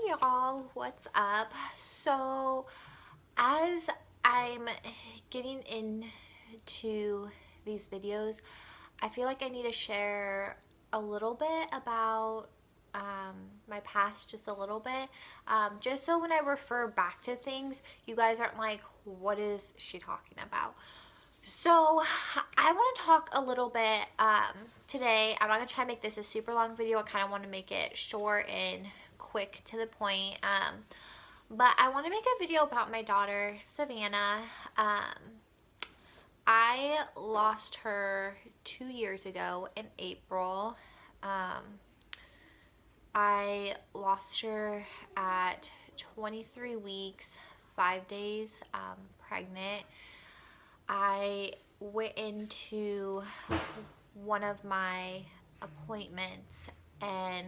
y'all, what's up? So, as I'm getting into these videos, I feel like I need to share a little bit about my past, just a little bit, just so when I refer back to things, you guys aren't like, what is she talking about? So, I want to talk a little bit today. I'm not going to try to make this a super long video. I kind of want to make it short and quick to the point. But I want to make a video about my daughter, Savannah. I lost her 2 years ago in April. Um, I lost her at 23 weeks, 5 days pregnant. I went into one of my appointments and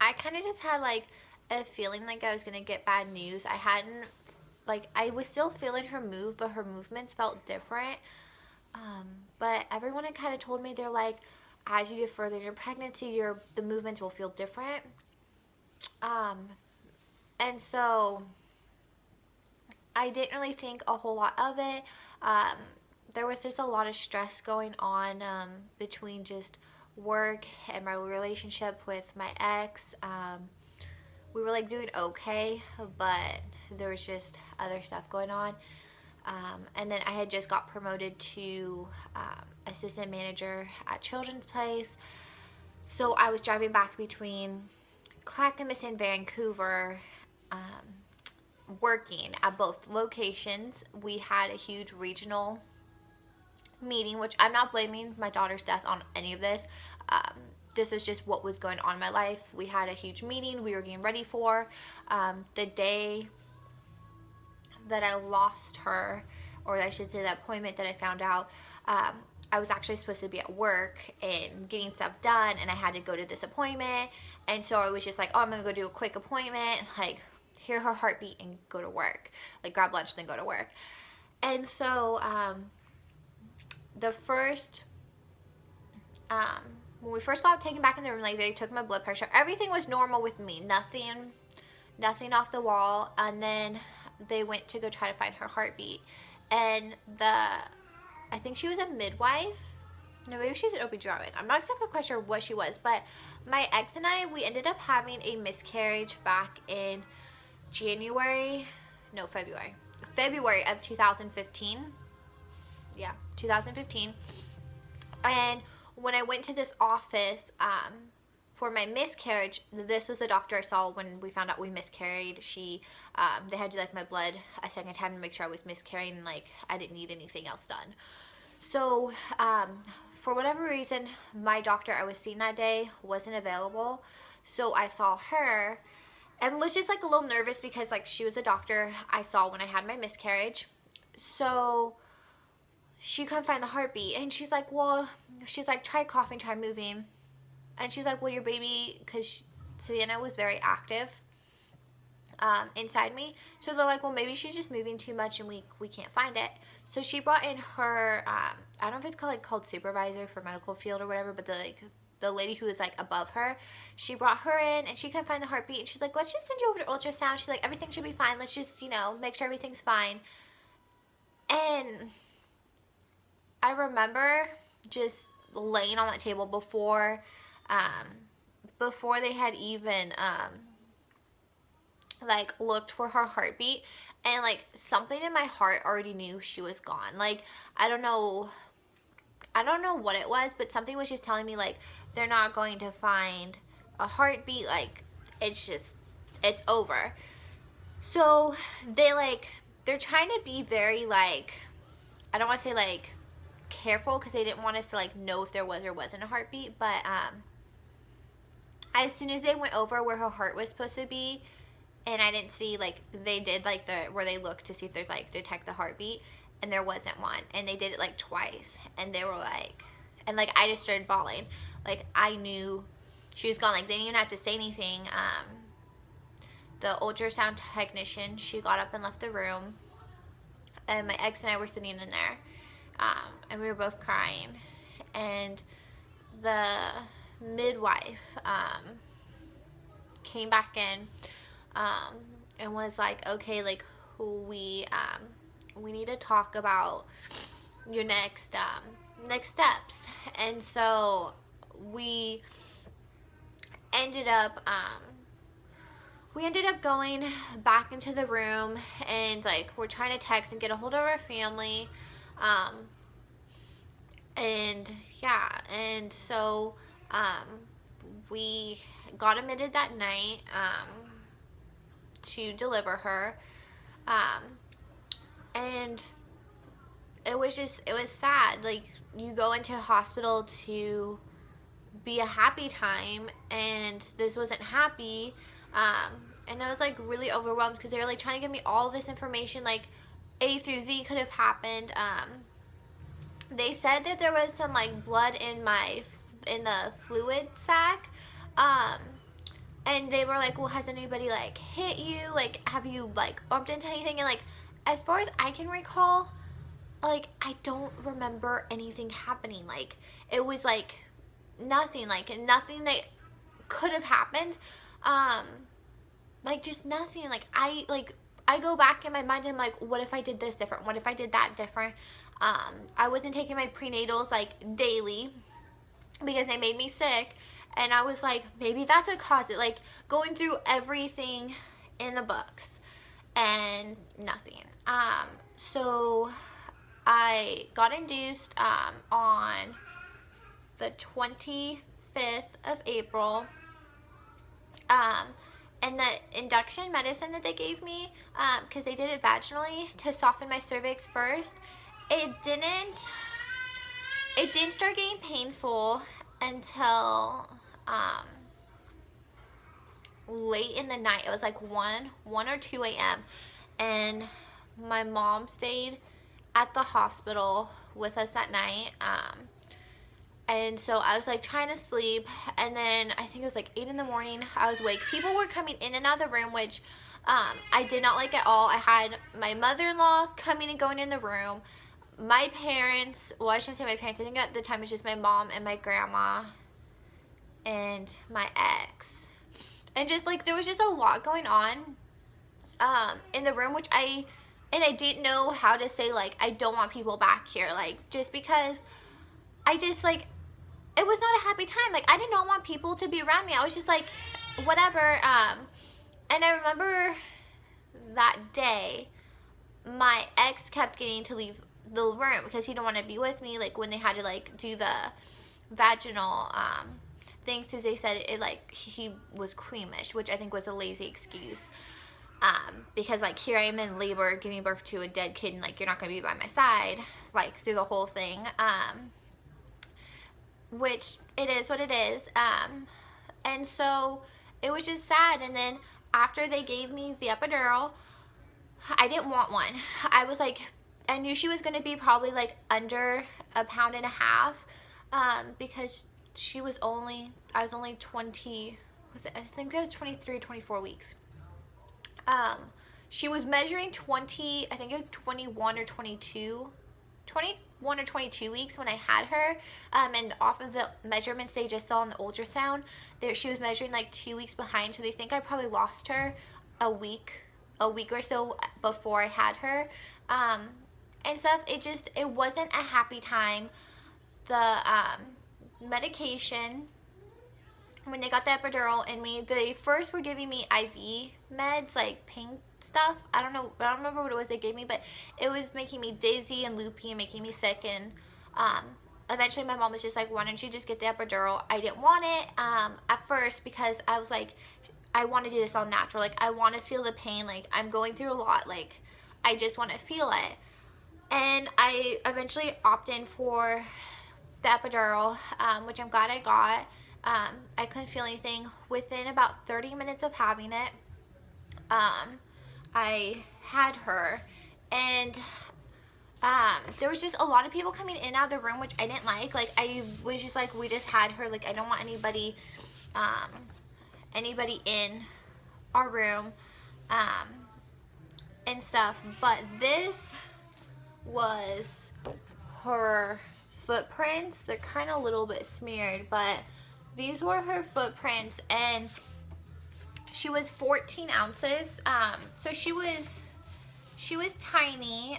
I kind of just had like a feeling like I was going to get bad news. I was still feeling her move, but her movements felt different. But everyone had kind of told me, they're like, as you get further in your pregnancy, the movements will feel different. Um, and so I didn't really think a whole lot of it. Um, there was just a lot of stress going on between just work and my relationship with my ex. We were like doing okay, but there was just other stuff going on. And then I had just got promoted to assistant manager at Children's Place. So I was driving back between Clackamas and Vancouver, working at both locations. We had a huge regional meeting, which I'm not blaming my daughter's death on any of this. This is just what was going on in my life. We had a huge meeting we were getting ready for. The day that I lost her, or I should say the appointment that I found out, I was actually supposed to be at work and getting stuff done, and I had to go to this appointment. And so I was just like, oh, I'm gonna go do a quick appointment, like hear her heartbeat and go to work, like grab lunch then go to work. And so the first when we first got taken back in the room, like they took my blood pressure, everything was normal with me, nothing off the wall. And then they went to go try to find her heartbeat, and I think she was a midwife. No, maybe she's an OB/GYN. I'm not exactly quite sure what she was, but my ex and I, we ended up having a miscarriage back in February of 2015. Yeah, 2015. And when I went to this office for my miscarriage, this was the doctor I saw when we found out we miscarried. They had to do like my blood a second time to make sure I was miscarrying and like I didn't need anything else done. So for whatever reason, my doctor I was seeing that day wasn't available. So I saw her and was just like a little nervous because like she was a doctor I saw when I had my miscarriage. So she couldn't find the heartbeat, and she's like, try coughing, try moving. And she's like, well, your baby, because Savannah was very active inside me, so they're like, well, maybe she's just moving too much and we can't find it. So she brought in her I don't know if it's called supervisor for medical field or whatever, but the lady who was like above her, she brought her in and she couldn't find the heartbeat, and she's like, let's just send you over to ultrasound. She's like, everything should be fine, let's just make sure everything's fine. And I remember just laying on that table before they had even like looked for her heartbeat, and like something in my heart already knew she was gone. Like I don't know what it was, but something was just telling me like they're not going to find a heartbeat, like it's over. So they're trying to be very like, I don't want to say like careful, because they didn't want us to like know if there was or wasn't a heartbeat. But as soon as they went over where her heart was supposed to be, and I didn't see, like they did like where they looked to see if there's like detect the heartbeat, and there wasn't one, and they did it like twice, and they were like, and like I just started bawling, like I knew she was gone. Like they didn't even have to say anything. The ultrasound technician, she got up and left the room, and my ex and I were sitting in there. And we were both crying, and the midwife came back in and was like, okay, like we need to talk about your next steps. And so we ended up going back into the room, and like we're trying to text and get a hold of our family, and yeah, and so we got admitted that night to deliver her, and it was sad. Like, you go into a hospital to be a happy time, and this wasn't happy, and I was like really overwhelmed because they were like trying to give me all this information, like A through Z could have happened. They said that there was some like blood in the fluid sac, and they were like, well, has anybody like hit you, like have you like bumped into anything? And like, as far as I can recall, like I don't remember anything happening. Like, it was like nothing that could have happened, like just nothing. Like I go back in my mind and I'm like, what if I did this different, what if I did that different? I wasn't taking my prenatals like daily because they made me sick, and I was like, maybe that's what caused it. Like, going through everything in the books and nothing. So I got induced on the 25th of April, and the induction medicine that they gave me, because they did it vaginally to soften my cervix first, it didn't start getting painful until late in the night. It was like 1 or 2 a.m. and my mom stayed at the hospital with us that night, and so I was like trying to sleep, and then I think it was like 8 in the morning, I was awake. People were coming in and out of the room, which I did not like at all. I had my mother-in-law coming and going in the room, my parents, well, I shouldn't say my parents, I think at the time it was just my mom and my grandma and my ex, and just like there was just a lot going on in the room, which I didn't know how to say, like, I don't want people back here, like, just because I just, like, it was not a happy time. Like, I did not want people to be around me. I was just like, whatever. And I remember that day, my ex kept getting to leave the room because he didn't want to be with me, like, when they had to, like, do the vaginal things, because they said it, like, he was queamish, which I think was a lazy excuse. Because, like, here I am in labor giving birth to a dead kid, and, like, you're not going to be by my side, like, through the whole thing. Which it is what it is. And so it was just sad. And then after they gave me the epidural, I didn't want one. I was like, I knew she was going to be probably like under 1.5 pounds, because I was only 20, I think that was 23, 24 weeks. She was measuring 20, I think it was 21 or 22 weeks when I had her, and off of the measurements they just saw in the ultrasound, she was measuring like 2 weeks behind, so they think I probably lost her a week or so before I had her, and stuff. It wasn't a happy time. The medication, when they got the epidural in me, they first were giving me IV meds, like pain stuff. I don't remember what it was they gave me, but it was making me dizzy and loopy and making me sick. And eventually my mom was just like, why don't you just get the epidural? I didn't want it at first, because I was like, I want to do this all natural. Like, I want to feel the pain. Like, I'm going through a lot. Like, I just want to feel it. And I eventually opted in for the epidural, which I'm glad I got. I couldn't feel anything. Within about 30 minutes of having it, I had her, and there was just a lot of people coming in and out of the room, which I didn't like. Like, I was just like, we just had her. Like, I don't want anybody in our room, and stuff. But this was her footprints. They're kind of a little bit smeared, but these were her footprints, and She was 14 ounces. So she was tiny,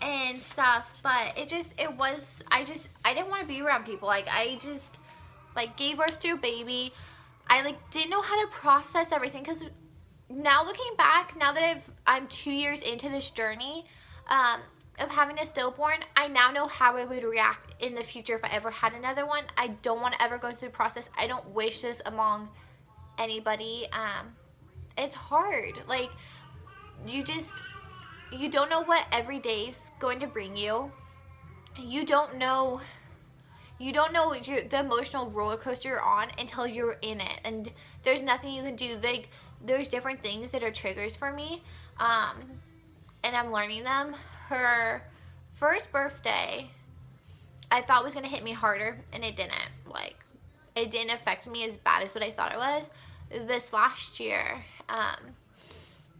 and stuff, but I didn't want to be around people. Like, I just, like, gave birth to a baby. I, like, didn't know how to process everything, because now looking back, now that I'm 2 years into this journey, of having a stillborn, I now know how I would react in the future if I ever had another one. I don't want to ever go through the process. I don't wish this among anybody. It's hard. Like, you don't know what every day's going to bring you. You don't know the emotional roller coaster you're on until you're in it, and there's nothing you can do. Like, there's different things that are triggers for me, and I'm learning them. Her first birthday, I thought was gonna hit me harder, and it didn't. Like, it didn't affect me as bad as what I thought it was. This last year,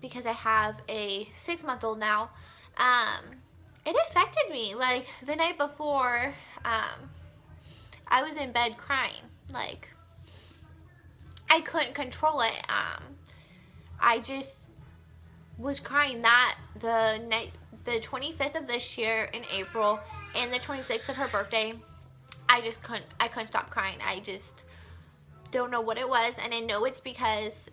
because I have a 6-month-old now, it affected me. Like, the night before, I was in bed crying. Like, I couldn't control it. I just was crying that the 25th of this year in April and the 26th of her birthday. I couldn't stop crying. I just don't know what it was, and I know it's because,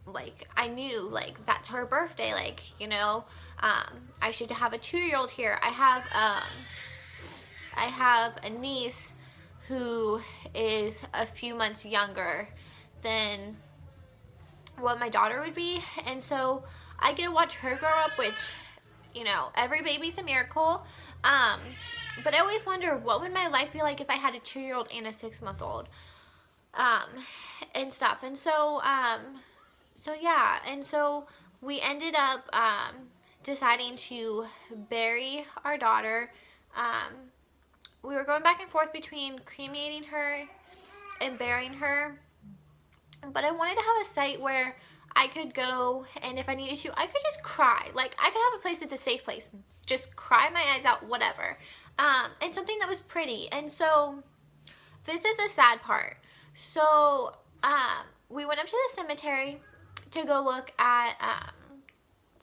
like, I knew, like, that's her birthday. Like, you know, I should have a 2-year-old here. I have a niece who is a few months younger than what my daughter would be, and so I get to watch her grow up, which, you know, every baby's a miracle. But I always wonder, what would my life be like if I had a 2-year-old and a 6-month-old, and stuff. And so, yeah, and so we ended up deciding to bury our daughter. We were going back and forth between cremating her and burying her, but I wanted to have a site where I could go, and if I needed to, I could just cry. Like, I could have a place that's a safe place. Just cry my eyes out, whatever. And something that was pretty. And so, this is the sad part. So, we went up to the cemetery to go look at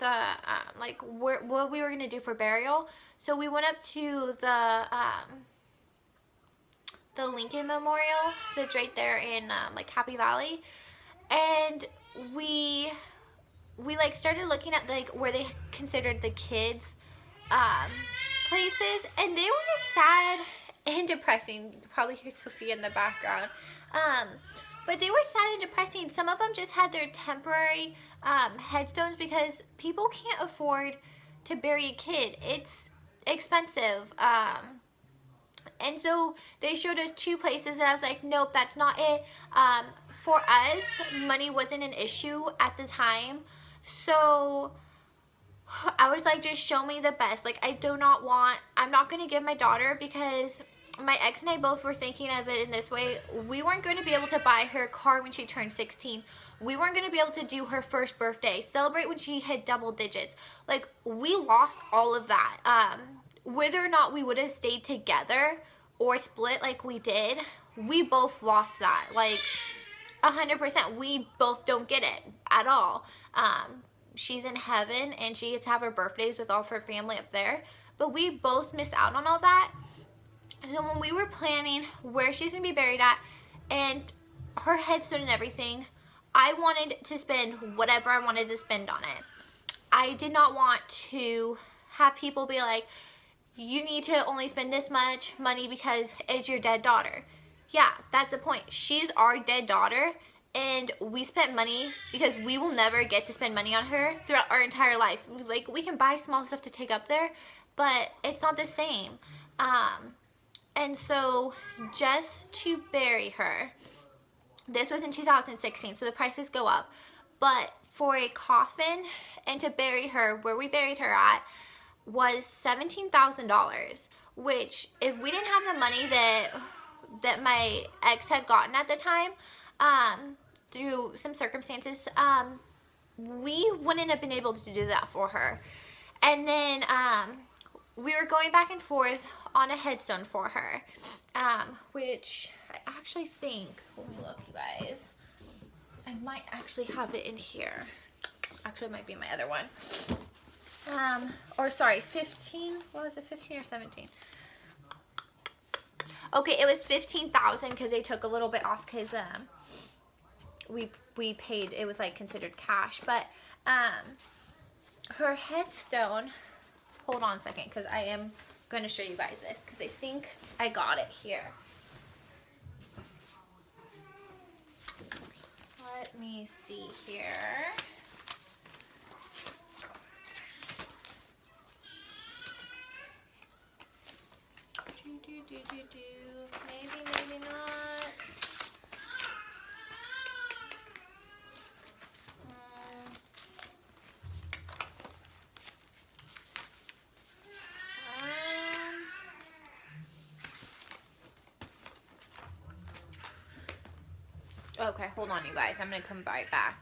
what we were going to do for burial. So, we went up to the Lincoln Memorial that's right there in, like, Happy Valley. And we like started looking at, like, where they considered the kids places, and they were just sad and depressing. You can probably hear Sophia in the background, but they were sad and depressing. Some of them just had their temporary headstones because people can't afford to bury a kid. It's expensive, and so they showed us 2 places, and I was like, nope, that's not it. For us, money wasn't an issue at the time, so I was like, just show me the best. Like, I'm not going to give my daughter, because my ex and I both were thinking of it in this way. We weren't going to be able to buy her a car when she turned 16. We weren't going to be able to do her first birthday, celebrate when she hit double digits. Like, we lost all of that. Whether or not we would have stayed together or split like we did, we both lost that. Like, 100%. We both don't get it at all. She's in heaven, and she gets to have her birthdays with all of her family up there. But we both missed out on all that. And when we were planning where she's going to be buried at, and her headstone and everything, I wanted to spend whatever I wanted to spend on it. I did not want to have people be like, you need to only spend this much money because it's your dead daughter. Yeah, that's the point. She's our dead daughter, and we spent money because we will never get to spend money on her throughout our entire life. Like, we can buy small stuff to take up there, but it's not the same. And so, just to bury her, this was in 2016, so the prices go up. But for a coffin and to bury her, where we buried her at, was $17,000, which, if we didn't have the money that my ex had gotten at the time, through some circumstances, we wouldn't have been able to do that for her. And then we were going back and forth on a headstone for her, which I actually think, let me look, you guys. might actually have it in here. Actually, it might be my other one. Or sorry, 15. What was it, 15 or 17? Okay, it was 15,000 because they took a little bit off because we paid. It was like considered cash, but her headstone. Hold on a second, because I am going to show you guys this because I think I got it here. Let me see here. Maybe, maybe not. Okay, hold on, you guys. I'm going to come right back.